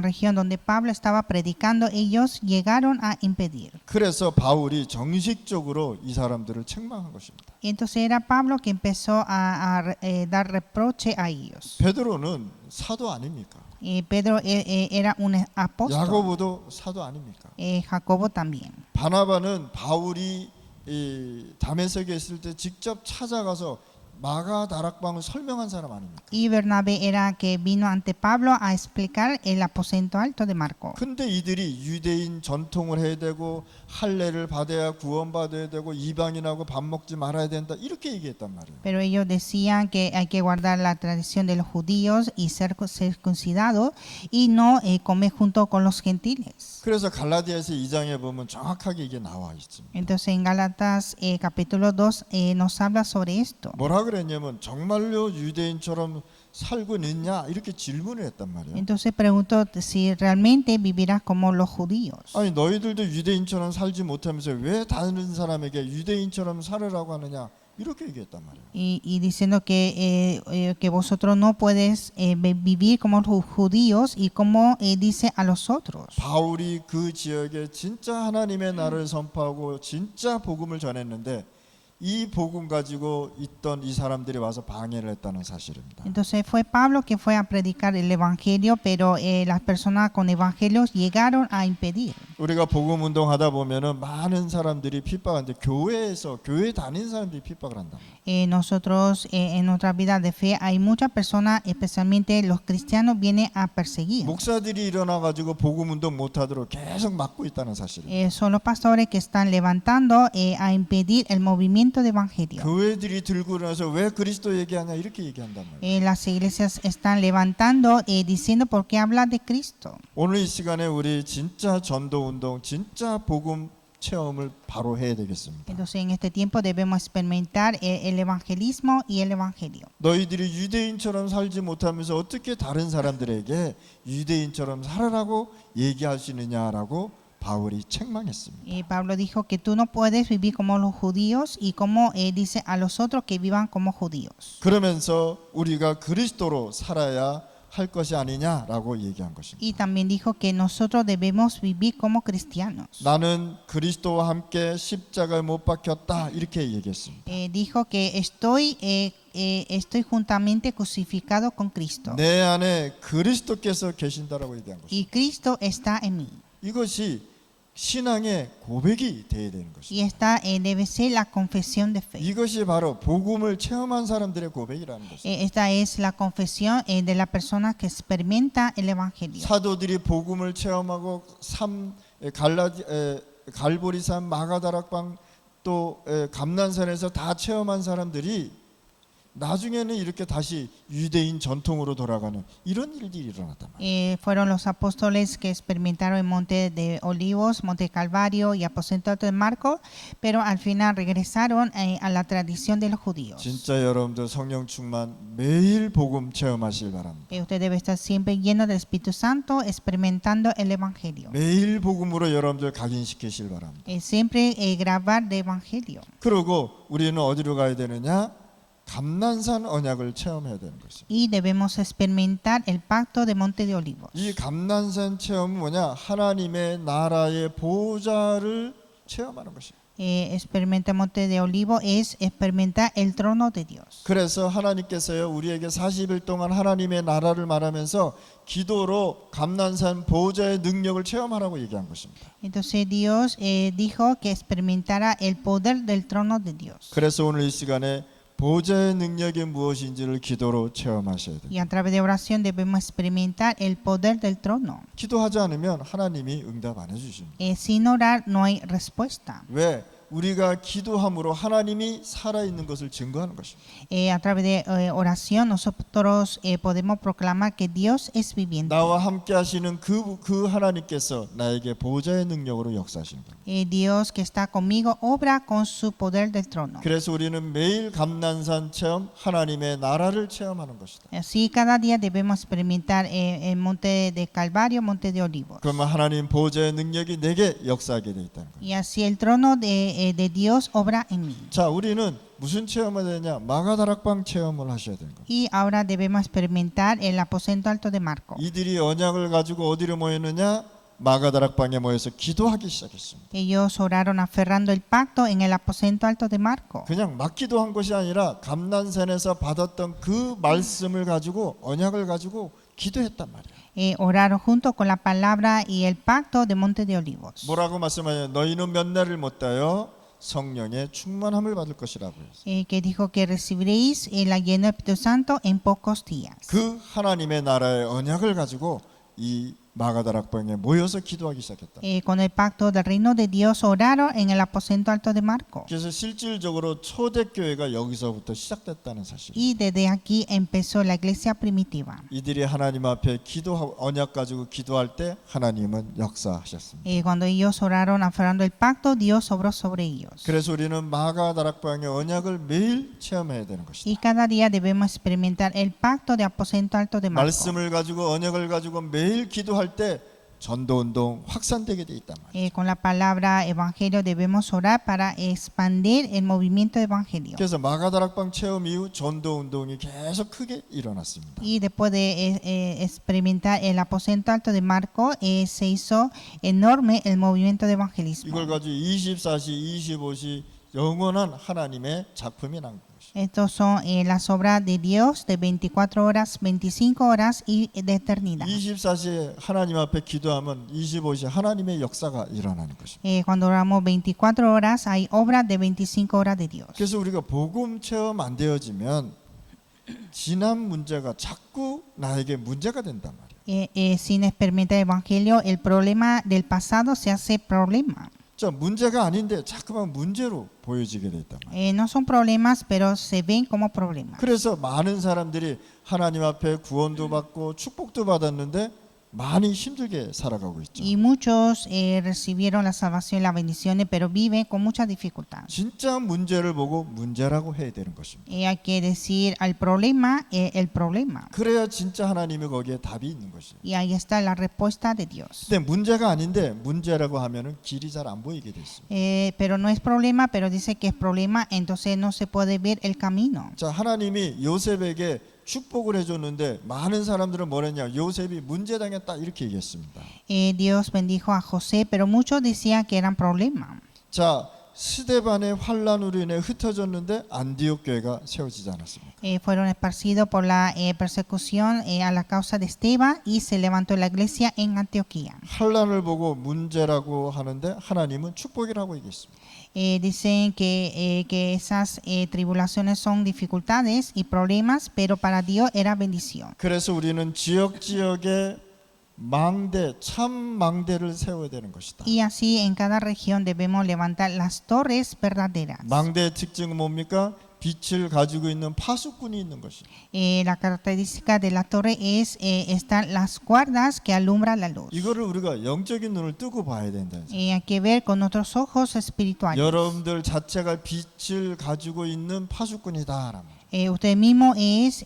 la región donde Pablo estaba predicando, ellos llegaron a impedir. 그래서 바울이 정식적으로 이 사람들을 책망한 것입니다. Y entonces era Pablo que empezó a dar reproche a ellos. 베드로는 사도 아닙니까? Pedro era un apóstol. 야고보도 사도 아닙니까? Jacobo también. 바나바는 바울이 이 다메섹에 있을 때 직접 찾아가서 마가 다락방을 설명한 사람 아닙니까? Y Bernabé era que vino ante Pablo a explicar el aposento alto de Marcos. 근데 이들이 유대인 전통을 해야 되고 할례를 받아야 구원받아야 되고 이방인하고 밥 먹지 말아야 된다 이렇게 얘기했단 말이에요. Pero ellos decían que hay que guardar la tradición de los judíos y ser circuncidados y no comer junto con los gentiles. 그래서 갈라디아서 2장에 보면 정확하게 이게 나와 있습니다. Entonces en Gálatas capítulo 2 nos habla sobre esto. 뭐라 그랬냐면 정말로 유대인처럼 살고 있냐 이렇게 질문을 했단 말이에요. Entonces preguntó si realmente vivirás como los judíos. 아니 너희들도 유대인처럼 살지 못하면서 왜 다른 사람에게 유대인처럼 살으라고 하느냐 이렇게 얘기했단 말이에요. Y diciendo que vosotros no puedes vivir como los judíos y como dice a los otros. 바울이 그 지역에 진짜 하나님의 나라를 선포하고 진짜 복음을 전했는데 이 복음 가지고 있던 이 사람들이 와서 방해를 했다는 사실입니다. Entonces fue Pablo que fue a predicar el evangelio, pero las personas con evangelios llegaron a impedir. 우리가 복음 운동하다 보면은 많은 사람들이 핍박하는데 교회 다니는 사람들이 핍박을 한다. Nosotros en nuestra vida de fe hay muchas personas, especialmente los cristianos, vienen a perseguir. 목사들이 일어나 가지고 복음 운동 못 하도록 계속 막고 있다는 사실입니다. Son los pastores que están levantando a impedir el movimiento de evangelio. 교회들이 들고 일어나서 왜 그리스도 얘기하냐 이렇게 얘기한단 말이에요. Las iglesias están levantando diciendo por qué habla de Cristo. 오늘 이 시간에 우리 진짜 전도 운동, 진짜 복음 체험을 바로 해야 되겠습니다. Entonces en este tiempo debemos experimentar el evangelismo y el evangelio. 너희들이 유대인처럼 살지 못하면서 어떻게 다른 사람들에게 유대인처럼 살아라고 얘기할 수 있느냐라고 바울이 책망했습니다. Pablo dijo que tú no puedes vivir como los judíos y como dice a los otros que vivan como judíos. 그러면서 우리가 그리스도로 살아야 할 것이 아니냐라고 얘기한 것입니다. Y también dijo que nosotros debemos vivir como cristianos. 나는 그리스도와 함께 십자가에 못 박혔다 이렇게 얘기했습니다. Dijo que estoy juntamente crucificado con Cristo. 내 안에 그리스도께서 계신다라고 얘기한 것입니다. Y Cristo está en mí. 이것이 신앙의 고백이 되어야 되는 것입니다. Y esta debe ser la confesión de fe. 이것이 바로 복음을 체험한 사람들의 고백이라는 것입니다. Esta es la confesión de la persona que experimenta el evangelio. 사도들이 복음을 체험하고 갈보리산, 마가다락방 또 감난산에서 다 체험한 사람들이 나중에는 이렇게 다시 유대인 전통으로 돌아가는 이런 일들이 일어났단 말이에요. Fueron los apóstoles que experimentaron en Monte de Olivos, Monte Calvario y Aposento Alto de Marcos, pero al final regresaron a la tradición de los judíos. 진짜 여러분들 성령 충만 매일 복음 체험하시길 바랍니다. Usted debe estar siempre lleno del Espíritu Santo, experimentando el evangelio. 매일 복음으로 여러분들 각인시키시길 바랍니다. Siempre grabar de evangelio. 그리고 우리는 어디로 가야 되느냐? 감난산 언약을 체험해야 되는 것입니다. Y debemos experimentar el pacto de Monte de Olivos. 이 감난산 체험은 뭐냐? 하나님의 나라의 보좌를 체험하는 것입니다. Experimentar Monte de Olivo es experimentar el trono de Dios. 그래서 하나님께서요 우리에게 40일 동안 하나님의 나라를 말하면서 기도로 감난산 보좌의 능력을 체험하라고 얘기한 것입니다. Entonces Dios dijo que experimentara el poder del trono de Dios. 그래서 오늘 이 시간에 보좌의 능력이 무엇인지를 기도로 체험하셔야 돼요. Y a través de oración debemos experimentar el poder del trono. 기도하지 않으면 하나님이 응답 안 해주십니다. Sin orar no hay respuesta. 왜? 우리가 기도함으로 하나님이 살아있는 것을 증거하는 것입니다. A través de oración nosotros podemos proclamar que Dios es viviente. 나와 함께 하시는 그 하나님께서 나에게 보좌의 능력으로 역사하시는 겁니다. Dios que está conmigo obra con su poder del trono. 그래서 우리는 매일 감난산 체험, 하나님의 나라를 체험하는 것이다. Así cada día debemos experimentar el monte de Calvario, monte de Olivos. 그러면 하나님 보좌의 능력이 내게 역사하게 돼 있다는 거예요. Y así el trono de de Dios obra en mí. 자, 우리는 무슨 체험을 해야 되냐? 마가다락방 체험을 하셔야 되는 거예요. Y ahora debemos experimentar el aposento alto de Marco. 이들이 언약을 가지고 어디로 모였느냐? 마가다락방에 모여서 기도하기 시작했습니다. Ellos oraron aferrando el pacto en el aposento alto de Marco. 그냥 막 기도한 것이 아니라 감난산에서 받았던 그 말씀을 가지고 언약을 가지고 기도했단 말이에요. Oraron junto con la palabra y el pacto de Monte de Olivos. 뭐라고 말씀하냐? 너희는 몇 날을 못하여 성령의 충만함을 받을 것이라고 했어요. Que dijo que recibiréis la llena del Espíritu Santo en pocos días. 그 하나님의 나라의 언약을 가지고 이 마가다락방에 모여서 기도하기 시작했다. Con el pacto del reino de Dios oraron en el aposento alto de Marco. 그래서 실질적으로 초대교회가 여기서부터 시작됐다는 사실. Y desde aquí empezó la iglesia primitiva. 이들이 하나님 앞에 기도하고 언약 가지고 기도할 때 하나님은 역사하셨습니다. Cuando ellos oraron aferrando el pacto, Dios obró sobre ellos. 그래서 우리는 마가다락방의 언약을 매일 체험해야 되는 것이다. Y cada día debemos experimentar el pacto de aposento alto de Marco. 말씀을 가지고 언약을 가지고 매일 기도할 때 전도운동 확산되게 돼 있단 말이에요. Con la palabra evangelio debemos orar para expandir el movimiento evangelio. 그래서 마가다락방 체험 이후 전도운동이 계속 크게 일어났습니다. Y después de experimentar el aposento alto de Marco, se hizo enorme el movimiento de evangelismo. 이걸 가지고 24시, 25시 영원한 하나님의 작품이 난 것이죠. Estos son las obras de Dios de 24 horas, 25 horas y de eternidad. 24시에 하나님 앞에 기도하면 25시 하나님의 역사가 일어나는 것입니다. Cuando oramos 24 horas, hay obras de 25 horas de Dios. 그래서 우리가 복음 체험 안 되어지면 지난 문제가 자꾸 나에게 문제가 된단 말이에요. Sin experimentar el evangelio, el problema del pasado se hace problema. 자, 문제가 아닌데 자꾸만 문제로 보여지게 돼 있단 말이에요. No son problemas, pero se ven como problemas. 그래서 많은 사람들이 하나님 앞에 구원도 받고 축복도 받았는데 많이 힘들게 살아가고 있죠. Y muchos recibieron la salvación y las bendiciones, pero viven con mucha dificultad. 진짜 문제를 보고 문제라고 해야 되는 것입니다. Hay que decir al problema el problema. 그래야 진짜 하나님이 거기에 답이 있는 것이에요. Y ahí está la respuesta de Dios. 근데 문제가 아닌데 문제라고 하면은 길이 잘 안 보이게 돼 있어요. Pero no es problema, pero dice que es problema, entonces no se puede ver el camino. 자, 하나님이 요셉에게 축복을 해줬는데 많은 사람들은 뭐랬냐? 요셉이 문제 당했다 이렇게 얘기했습니다. Dios bendijo a José, pero muchos decían que eran problemas. 자, 스데반의 환란으로 인해 흩어졌는데 안디옥 교회가 세워지지 않았습니다. Fueron esparcidos por la persecución a la causa de Esteban y se levantó la iglesia en Antioquía. 환란을 보고 문제라고 하는데 하나님은 축복이라고 얘기했습니다. Dicen que esas tribulaciones son dificultades y problemas, pero para Dios era bendición. 그래서 우리는 지역에 망대, 참 망대를 세워야 되는 것이다. Y así en cada región debemos levantar las torres verdaderas. 망대의 특징은 뭡니까? 빛을 가지고 있는 파수꾼이 있는 것이다. La característica de la torre es están las guardas que alumbran la luz. 이거를 우리가 영적인 눈을 뜨고 봐야 된다. Hay que ver con nuestros ojos espirituales. 여러분들 자체가 빛을 가지고 있는 파수꾼이다. Usted mismo es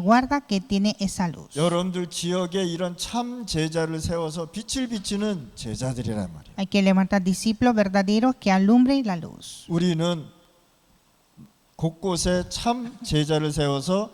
guarda que tiene esa luz. 여러분들 지역에 이런 참 제자를 세워서 빛을 비치는 제자들이란 말이에요. Hay que levantar discípulos verdaderos que alumbren la luz. 우리는 곳곳에 참 제자를 세워서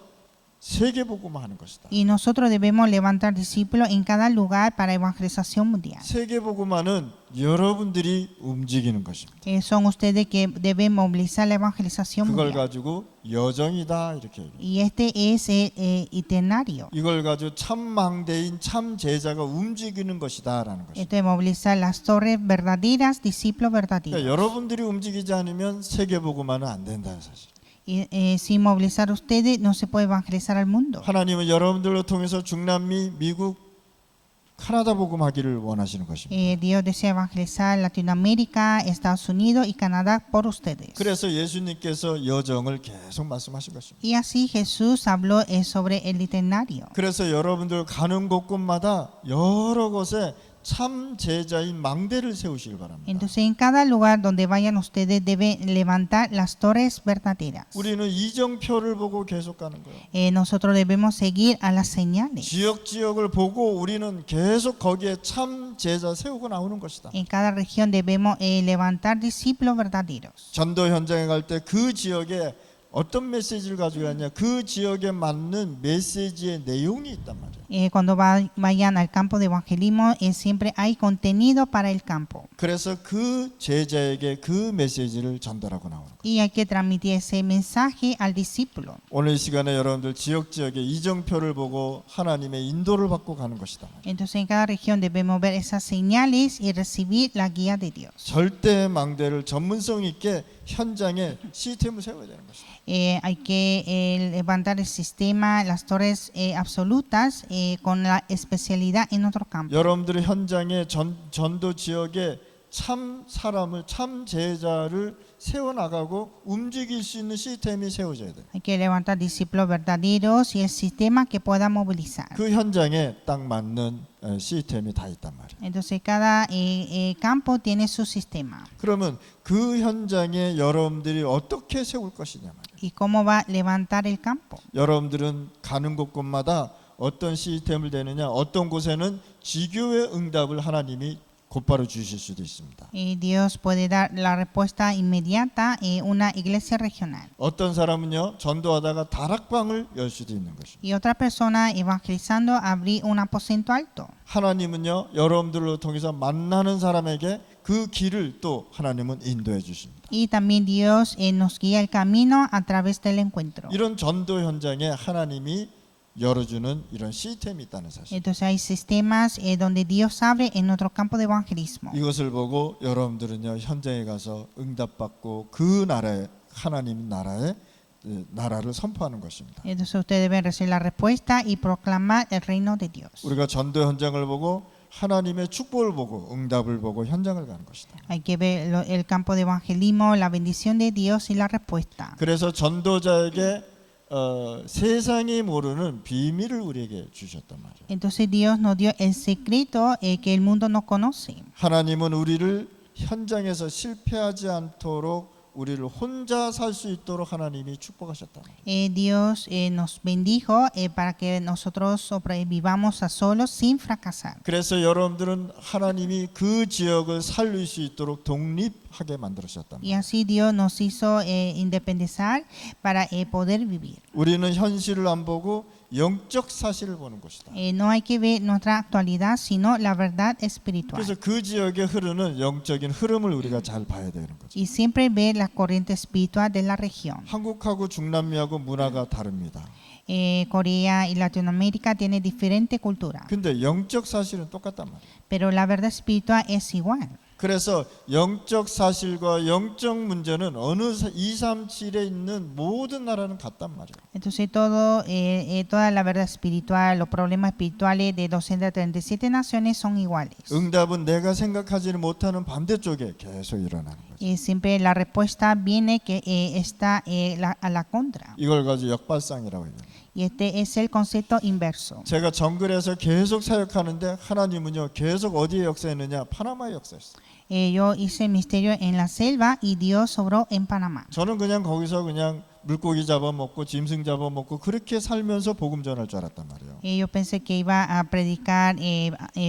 세계복음화 하는 것이다. Y nosotros debemos levantar discípulos en cada lugar para evangelización mundial. 세계복음화는 여러분들이 움직이는 것입니다. Son ustedes que deben movilizar la evangelización 그걸 mundial. 가지고 여정이다 이렇게 얘기해요. Y este es el itinerario. 이걸 가지고 참 망대인 참 제자가 움직이는 것이다라는 것입니다. Esto es movilizar las torres verdaderas, discípulos 그러니까 verdaderos. 여러분들이 움직이지 않으면 세계복음화는 안 된다 사실. Y, sin movilizar ustedes no se puede evangelizar al mundo. 하나님은 여러분들을 통해서 중남미, 미국, 카나다 복음하기를 원하시는 것입니다. Dios desea evangelizar Latinoamérica, Estados Unidos y Canadá por ustedes. 그래서 예수님께서 여정을 계속 말씀하신 것입니다. Y así Jesús habló sobre el itinerario. 그래서 여러분들 가는 곳곳마다 여러 곳에 참 제자인 망대를 세우시길 바랍니다. Entonces, en cada lugar donde vayan ustedes deben levantar las torres verdaderas. 우리는 이정표를 보고 계속 가는 거예요. Nosotros debemos seguir a las señales. 지역을 보고 우리는 계속 거기에 참 제자 세우고 나오는 것이다. En cada región debemos levantar discípulos verdaderos. 전도 현장에 갈 때 그 지역에 어떤 메시지를 가지고 갔냐, 그 지역에 맞는 메시지의 내용이 있단 말이에요. Cuando vayan al campo de evangelismo, siempre hay contenido para el campo. 그래서 그 제자에게 그 메시지를 전달하고 나오는 거예요. Y hay que transmitir ese mensaje al discípulo. 오늘 이 시간에 여러분들 지역의 이정표를 보고 하나님의 인도를 받고 가는 것이다. Entonces en cada región debemos ver esas señales y recibir la guía de Dios. 절대 망대를 전문성 있게 현장에 시스템을 세워야 되는 것이다. Hay que levantar el sistema, las torres absolutas con la especialidad en otro campo. 여러분들의 현장에 전도 지역에 참 사람을, 참 제자를 세워나가고 움직일 수 있는 시스템이 세워져야 돼요. Hay que levantar discípulos verdaderos y el sistema que pueda movilizar. 그 현장에 딱 맞는 시스템이 다 있단 말이에요. Entonces cada campo tiene su sistema. 그러면 그 현장에 여러분들이 어떻게 세울 것이냐 말이에요. ¿Y cómo va a levantar el campo? 여러분들은 가는 곳곳마다 어떤 시스템을 대느냐, 어떤 곳에는 지교의 응답을 하나님이 곧바로 주실 수도 있습니다. Dios puede dar la respuesta inmediata en una iglesia regional. 어떤 사람은요, 전도하다가 다락방을 열 수도 있는 것입니다. Y otra persona evangelizando abrir un aposento alto. 하나님은요, 여러분들로 통해서 만나는 사람에게 그 길을 또 하나님은 인도해 주십니다. Y también Dios nos guía el camino a través del encuentro. 이런 전도 현장에 하나님이 열어주는 이런 시스템이 있다는 사실. Entonces hay sistemas donde Dios abre en nuestro campo de evangelismo. 이것을 보고 여러분들은요, 현장에 가서 응답받고 그 나라에, 하나님 나라를 선포하는 것입니다. Entonces ustedes deben recibir la respuesta y proclamar el reino de Dios. 우리가 전도 현장을 보고 하나님의 축복을 보고 응답을 보고 현장을 가는 것이다. Hay que ver el campo de evangelismo, la bendición de Dios y la respuesta. 그래서 전도자에게 세상이 모르는 비밀을 우리에게 주셨단 말이에요. Entonces Dios nos dio el secreto que el mundo no conoce. 하나님은 우리를 현장에서 실패하지 않도록 우리를 혼자 살 수 있도록 하나님이 축복하셨다. Dios nos bendijo para que nosotros sobrevivamos a solos sin fracasar. 그래서 여러분들은 하나님이 그 지역을 살릴 수 있도록 독립하게 만들으셨다. Y así Dios nos hizo independizar para poder vivir. 우리는 현실을 안 보고 영적 사실을 보는 것이다. No hay que ver nuestra actualidad, sino la verdad espiritual. 그래서 그 지역에 흐르는 영적인 흐름을 우리가 잘 봐야 되는 거죠. Y siempre ver la corriente espiritual de la región. 한국하고 중남미하고 문화가 다릅니다. Corea y Latinoamérica tienen diferente cultura, 근데 영적 사실은 똑같단 말이에요. pero la verdad espiritual es igual. 그래서 영적 사실과 영적 문제는 어느 237에 있는 모든 나라는 같단 말이에요. Entonces toda la verdad espiritual, los problemas espirituales de 237 naciones son iguales. 응답은 내가 생각하지는 못하는 반대쪽에 계속 일어나는 거죠. Y siempre la respuesta viene que está a la contra. 이걸 가지고 역발상이라고 해요. Y este es el concepto inverso. 제가 정글에서 계속 사역하는데 하나님은요, 계속 어디에 역사했느냐? 파나마에 역사했어요. Yo hice misterio en la selva y Dios obró en Panamá. 저는 그냥 거기서 그냥 물고기 잡아먹고 짐승 잡아먹고 그렇게 살면서 복음 전할 줄 알았단 말이에요. Yo pensé que iba a predicar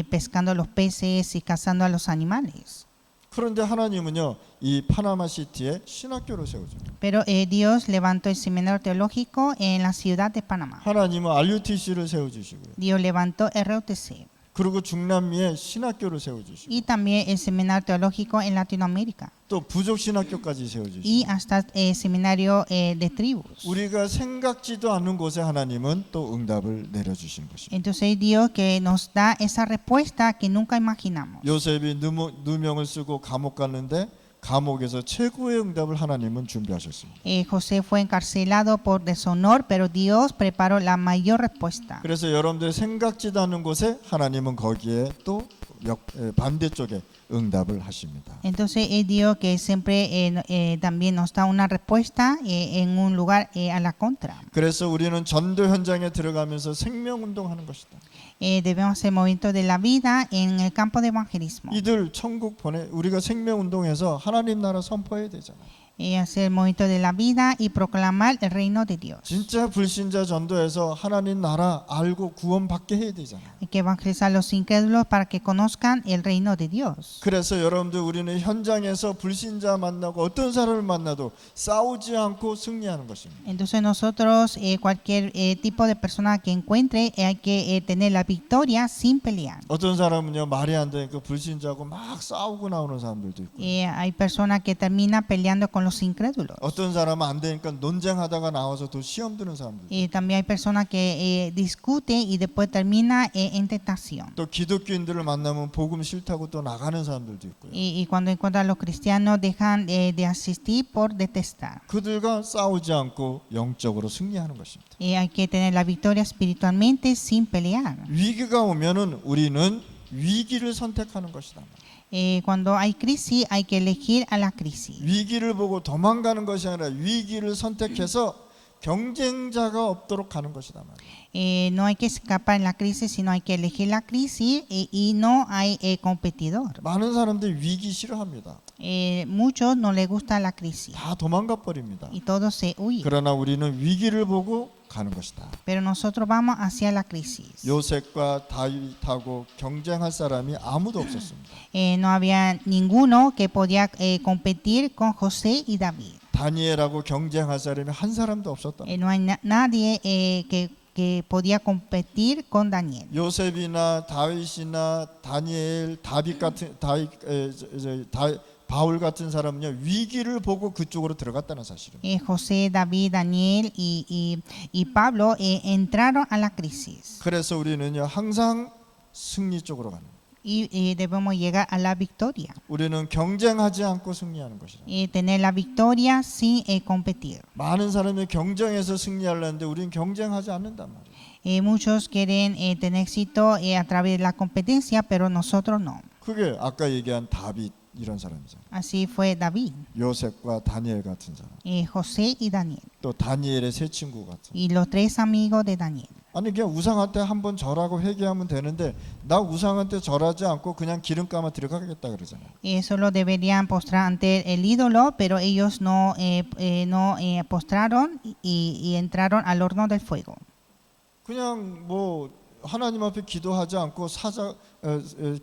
pescando los peces y cazando a los animales. 그런데 하나님은요, 이 파나마 시티에 신학교를 세워줘요. Pero Dios levantó el seminario teológico en la ciudad de Panamá. 하나님은 RUTC를 세워주시고요. Dios levantó RUTC. 그리고 중남미에 신학교를 세워주시고 Y también el seminario teológico en Latinoamérica. 또 부족 신학교까지 세워주시고 Y hasta el seminario de tribus. 우리가 생각지도 않는 곳에 하나님은 또 응답을 내려주시는 것입니다. Entonces Dios que nos da esa respuesta que nunca imaginamos. 요셉이 누명을 쓰고 감옥 갔는데 감옥에서 최고의 응답을 하나님은 준비하셨습니다. José fue encarcelado por deshonor, pero Dios preparó la mayor respuesta. 그래서 여러분들 생각지도 않는 곳에 하나님은 거기에 또 반대쪽에 응답을 하십니다. Entonces es Dios que siempre también nos da una respuesta en un lugar a la contra. 그래서 우리는 전도 현장에 들어가면서 생명 운동하는 것이다. Debemos hacer movimiento de la vida en el campo de evangelismo. 이들 천국 우리가 생명운동에서 하나님 나라 선포해야 되잖아요. Hacer el movimiento de la vida y proclamar el reino de Dios. 진짜 불신자 전도해서 하나님 나라 알고 구원받게 해야 되잖아요. Hay que evangelizar a los incrédulos para que conozcan el reino de Dios. 그래서 여러분들 우리는 현장에서 불신자 만나고 어떤 사람을 만나도 싸우지 않고 승리하는 것입니다. Entonces nosotros, cualquier tipo de persona que encuentre, hay que tener la victoria sin pelear. 어떤 사람은요 말이 안 되니까 불신자하고 막 싸우고 나오는 사람들도 있고. Hay personas que terminan peleando con los incrédulos. 어떤 사람은 안 되니까 논쟁하다가 나와서 또 시험 드는 사람들. También hay personas que discuten y después termina en tentación. 또 기독교인들을 만나면 복음 싫다고 또 나가는 사람들도 있고요. Y cuando encuentran a los cristianos dejan de asistir por detestar. 그들과 싸우지 않고 영적으로 승리하는 것입니다. Hay que tener la victoria espiritualmente sin pelear. 위기가 오면은 우리는 위기를 선택하는 것이다. Cuando hay crisis hay que elegir a la crisis. 위기를 보고 도망가는 것이 아니라 위기를 선택해서 경쟁자가 없도록 가는 것이다 말이에요. No hay que escapar en la crisis, sino hay que elegir la crisis y no hay competidor. 많은 사람들이 위기 싫어합니다. Muchos no les gusta la crisis 다 도망가 버립니다. y todos se huyen. 그러나 우리는 위기를 보고 가는 것이다. Pero nosotros vamos hacia la crisis. 요셉과 다윗하고 경쟁할 사람이 아무도 없었습니다. No había ninguno que podía competir con José y David. 다니엘하고 경쟁할 사람이 한 사람도 없었다. No hay nadie que podía competir con Daniel. 요셉이나 다윗이나 다니엘, 바울 같은 사람은요 위기를 보고 그쪽으로 들어갔다는 사실입니다. José, David, Daniel y Pablo entraron a la crisis. 그래서 우리는요 항상 승리 쪽으로 가는. Y debemos llegar a la victoria. 우리는 경쟁하지 않고 승리하는 것이다. Tener la victoria sin competir. 많은 사람이 경쟁해서 승리하려는데 우리는 경쟁하지 않는단 말이에요. Muchos quieren tener éxito a través de la competencia, pero nosotros no. 그게 아까 얘기한 다윗 이런 사람이잖아요. Así fue David, 요셉과 다니엘 같은 사람. José y Daniel. 또 다니엘의 세 친구 같은. Y los tres amigos de Daniel. 아니 그냥 우상한테 한번 절하고 회개하면 되는데 나 우상한테 절하지 않고 그냥 기름 감아 들어가겠다 그러잖아요. Solo deberían postrar ante el ídolo, pero ellos no postraron y entraron al horno del fuego. 그냥 뭐 하나님 앞에 기도하지 않고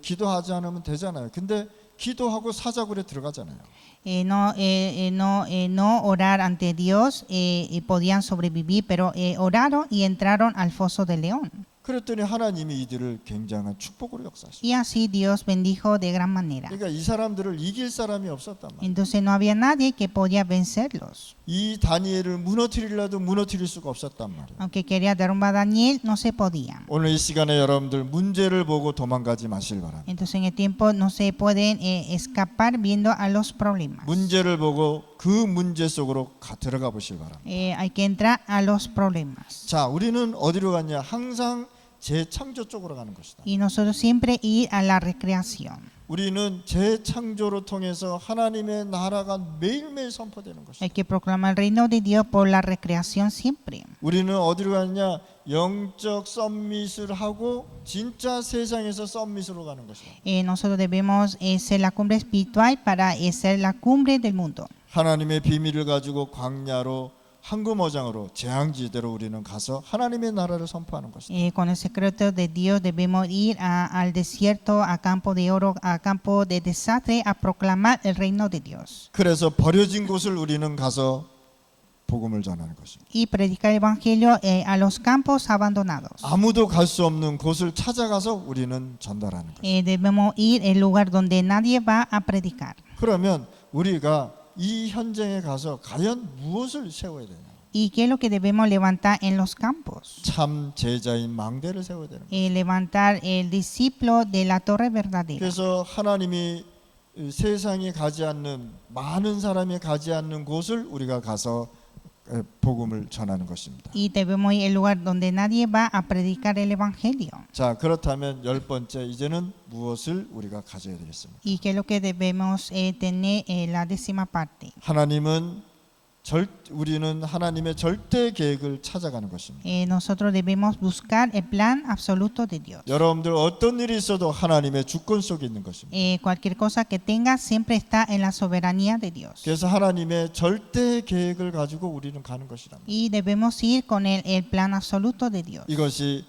기도하지 않으면 되잖아요. 근데 기도하고 사자굴에 들어가잖아요. No orar ante Dios y podían sobrevivir, pero oraron y entraron al foso del león. 그랬더니 하나님이 이들을 굉장한 축복으로 역사하시고. Y así Dios bendijo de gran manera. 그러니까 이 사람들을 이길 사람이 없었단 말이에요. Entonces no había nadie que podía vencerlos. 이 다니엘을 무너뜨리려도 무너뜨릴 수가 없었단 말이에요. Aunque quería derrumbar a Daniel, no se podía. 오늘 이 시간에 여러분들 문제를 보고 도망가지 마실 바랍니다. Entonces en el tiempo no se pueden escapar viendo a los problemas. 문제를 보고 그 문제 속으로 들어가 보실 바랍니다. Hay que entrar a los problemas. 자, 우리는 어디로 갔냐? 항상 재창조 쪽으로 가는 것이다. Y nosotros siempre ir a la recreación. 우리는 재창조로 통해서 하나님의 나라가 매일매일 선포되는 것이다. Hay que proclamar el reino de Dios por la recreación siempre. 우리는 어디로 가느냐? 영적 썸밋을 하고 진짜 세상에서 썸밋으로 가는 것이다. Nosotros debemos ser la cumbre espiritual para ser la cumbre del mundo. 하나님의 비밀을 가지고 광야로 황금어장으로 재앙지대로 우리는 가서 하나님의 나라를 선포하는 것이다. Con el secreto de Dios debemos ir al desierto, a campo de oro, a campo de desastre, a proclamar el reino de Dios. 그래서 버려진 곳을 우리는 가서 복음을 전하는 것입니다. Y predicar el evangelio a los campos abandonados. 아무도 갈 수 없는 곳을 찾아가서 우리는 전달하는 것입니다. Debemos ir al lugar donde nadie va a predicar. 그러면 우리가 이 현장에 가서 과연 무엇을 세워야 되냐? ¿Y qué es lo que debemos levantar en los campos? 참 제자인 망대를 세워야 되는 거예요. Levantar el discípulo de la torre verdadera. 그래서 하나님이 세상에 가지 않는 많은 사람이 가지 않는 곳을 우리가 가서 복음을 전하는 것입니다. Y debemos ir al lugar donde nadie va a predicar el evangelio. 자, 그렇다면 10번째 이제는 무엇을 우리가 가져야 되겠습니까? ¿Y qué es lo que debemos tener la décima parte? 하나님은 우리는 하나님의 절대 계획을 찾아가는 것입니다. Nosotros debemos buscar el plan absoluto de Dios. 여러분들 어떤 일이 있어도 하나님의 주권 속에 있는 것입니다. Cualquier cosa que tenga siempre está en la soberanía de Dios. 그래서 하나님의 절대 계획을 가지고 우리는 가는 것이랍니다. Y debemos ir con el plan absoluto de Dios. 이것이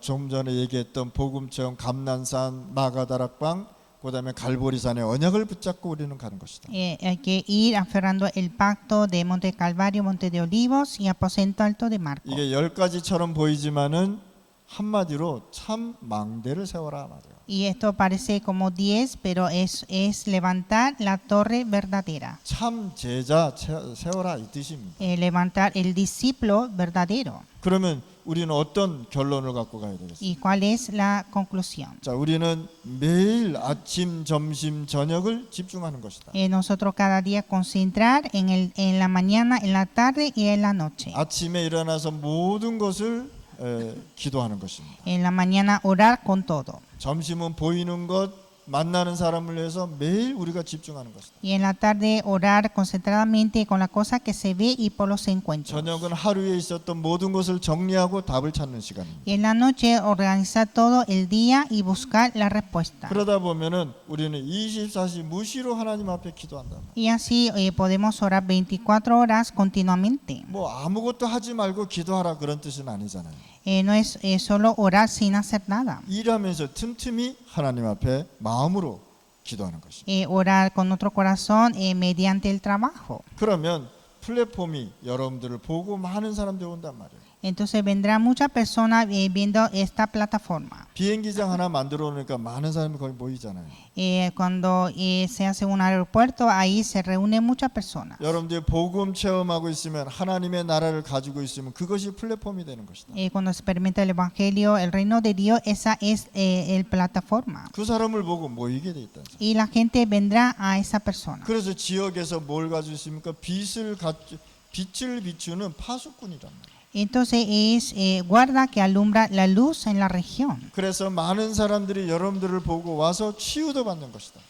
좀 전에 얘기했던 복음체험 감난산 마가다락방 그다음에 갈보리산의 언약을 붙잡고 우리는 가는 것이다. Hay que ir aferrando el pacto de Monte Calvario, Monte de Olivos y Aposento Alto de Marcos. 이게 10가지처럼 보이지만은 한마디로 참 망대를 세워라 말이에요. Y esto parece como 10, pero es levantar la torre verdadera. 참 제자 세워라 이 뜻입니다. Levantar el discípulo verdadero. 그러면 우리는 어떤 결론을 갖고 가야 되겠어요? ¿Y cuál es la conclusión? 자, 우리는 매일 아침, 점심, 저녁을 집중하는 것이다. Nosotros cada día concentrar en la mañana, en la tarde y en la noche. 아침에 일어나서 모든 것을 기도하는 것입니다. En la mañana orar con todo. 점심은 보이는 것, 만나는 사람을 위해서 매일 우리가 집중하는 것이다. Y en la tarde orar concentradamente con la cosa que se ve y por los encuentros. 저녁은 하루에 있었던 모든 것을 정리하고 답을 찾는 시간입니다. Y en la noche organizar todo el día y buscar la respuesta. 그러다 보면은 우리는 24시 무시로 하나님 앞에 기도한다. Y así podemos orar 24 horas continuamente. 뭐 아무것도 하지 말고 기도하라 그런 뜻은 아니잖아요. No es solo orar sin hacer nada. 일하면서 틈틈이 하나님 앞에 마음으로 기도하는 것입니다. Orar con nuestro corazón mediante el trabajo. 그러면 플랫폼이 여러분들을 보고 많은 사람들이 온단 말이에요. Entonces vendrán muchas personas viendo esta plataforma. 비행기장 하나 만들어 놓으니까 많은 사람이 거기 모이잖아요. Cuando se hace un aeropuerto, ahí se reúnen muchas personas. 여러분들이 복음 체험하고 있으면 하나님의 나라를 가지고 있으면 그것이 플랫폼이 되는 것이다. Cuando se experimenta el evangelio, el reino de Dios, esa es el plataforma. 그 사람을 보고 모이게 돼 있다. Y la gente vendrá a esa persona. 그래서 지역에서 뭘 가지고 있습니까? 빛을 비추는 파수꾼이란 말이에요. Entonces es guarda que alumbra la luz en la región. 그래서 많은 사람들이 여러분들을 보고 와서 치유도 받는 것이다.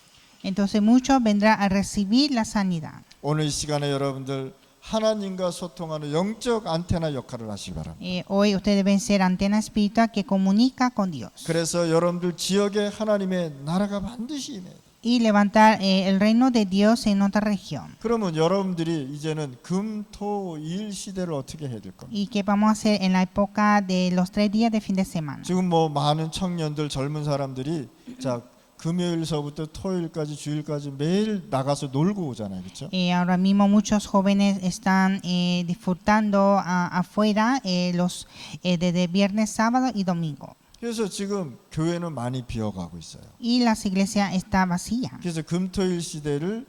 Entonces muchos vendrán a recibir la sanidad. 오늘 이 시간에 여러분들 하나님과 소통하는 영적 안테나 역할을 하시기 바랍니다. Hoy ustedes deben ser antena espiritual que comunica con Dios. 그래서 여러분들 지역에 하나님의 나라가 반드시 임해야 돼요. Y levantar el reino de Dios en otra región. 그러면 여러분들이 이제는 금, 토, 일 시대를 어떻게 해야 될 겁니까? ¿Y qué vamos a hacer en la época de los 3 días de fin de semana? 지금 뭐 많은 청년들 젊은 사람들이 자 금요일서부터 토요일까지 주일까지 매일 나가서 놀고 오잖아요, 그렇죠? Ahora mismo muchos jóvenes están disfrutando afuera desde viernes, sábado y domingo. 그래서 지금 교회는 많이 비어가고 있어요. Y las iglesias están vacías. 그래서 금토일 시대를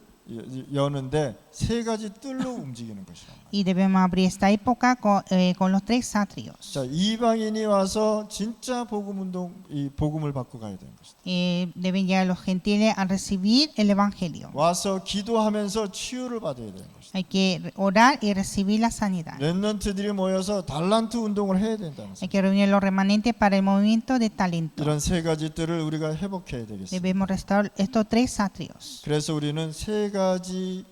여는데 세 가지 뜰로 움직이는 것이다. Y debemos abrir esta época con los 3 atrios. 자, 이방인이 와서 진짜 복음 운동 이 복음을 받고 가야 되는 것이다. Deben llegar los gentiles a recibir el evangelio. 와서 기도하면서 치유를 받아야 되는 것이다. Hay que orar y recibir la sanidad. 렘넌트들이 모여서 달란트 운동을 해야 된다는 Hay 것이다. que reunir los remanentes para el movimiento de talento. 이런 세 가지 뜰을 우리가 회복해야 되겠습니다. Debemos restaurar estos 3 atrios. 그래서 우리는 세 가지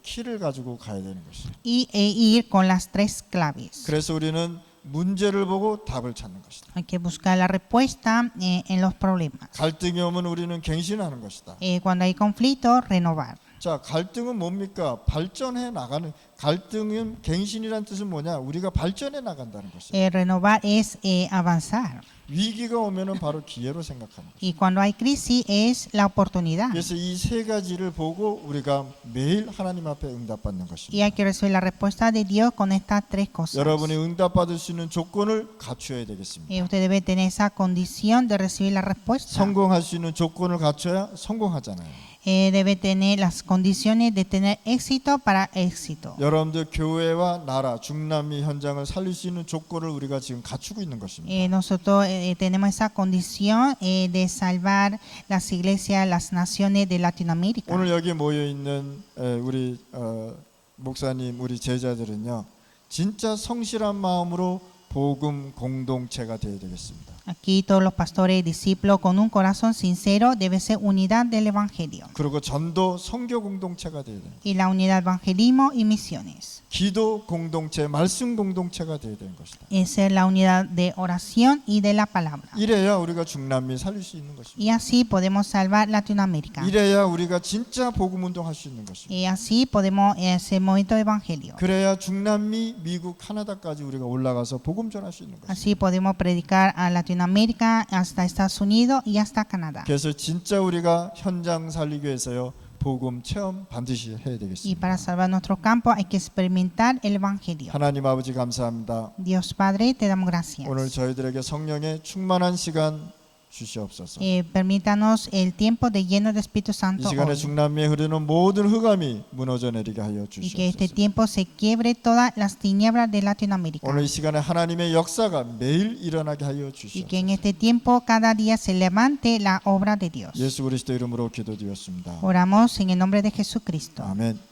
키를 가지고 가야 되는 것이다. Y ir con las 3 claves. 그래서 우리는 문제를 보고 답을 찾는 것이다. Hay que buscar la respuesta en los problemas. 갈등이 오면 우리는 갱신하는 것이다. Cuando hay conflicto, renovar. 자, 갈등은 뭡니까? 발전해 나가는 갈등은 갱신이란 뜻은 뭐냐? 우리가 발전해 나간다는 것이에요. Renovar es avanzar. 위기가 오면은 바로 기회로 생각하는 것이에요. Y cuando hay crisis es la oportunidad. 그래서 이 세 가지를 보고 우리가 매일 하나님 앞에 응답받는 Y 것입니다. hay que recibir la respuesta de Dios con estas 3 cosas. 여러분이 응답받을 수 있는 조건을 갖춰야 되겠습니다. Usted debe tener esa condición de recibir la respuesta. 성공할 수 있는 조건을 갖춰야 성공하잖아요. Debe tener las condiciones de tener éxito para éxito. 여러분들 교회와 나라 중남미 현장을 살릴 수 있는 조건을 우리가 지금 갖추고 있는 것입니다. Nosotros tenemos esa condición de salvar las iglesias, las naciones de Latinoamérica. 오늘 여기 모여 있는 우리 목사님, 우리 제자들은요, 진짜 성실한 마음으로 복음 공동체가 되어야 되겠습니다. Aquí todos los pastores y discípulos con un corazón sincero debe ser unidad del evangelio 그리고 전도 선교 공동체가 돼야 돼요. y la unidad evangelismo y misiones. 기도 공동체, 말씀 공동체가 돼야 되는 것이다. Esa es la unidad de oración y de la palabra. 이래야 우리가 중남미 살릴 수 있는 것입니다. Y así podemos salvar Latinoamérica. 이래야 우리가 진짜 복음 운동할 수 있는 것입니다. Y así podemos hacer movimiento de evangelio. 그래야 중남미, 미국, 카나다까지 우리가 올라가서 복음 전할 수 있는 것입니다. Así podemos predicar a Latinoamérica, hasta Estados Unidos y hasta Canadá. 그래서 진짜 우리가 현장 살리기 위해서요. 복음 체험 반드시 해야 Y 되겠습니다. para salvar nuestro campo hay que experimentar el evangelio. 하나님 아버지 감사합니다. Dios Padre, te damos gracias. 오늘 저희들에게 성령의 충만한 시간 주시옵소서. Permítanos el tiempo de lleno de Espíritu 이 Santo 시간에 hoy. 중남미에 흐르는 모든 흑암이 무너져 내리게 하여 Y que este 주시옵소서. tiempo se quiebre todas las tinieblas de Latinoamérica. 오늘 이 시간에 하나님의 역사가 매일 일어나게 하여 Y que en 주시옵소서. este tiempo cada día se levante la obra de Dios. 예수 그리스도 이름으로 기도드렸습니다. Oramos en el nombre de Jesucristo. 아멘.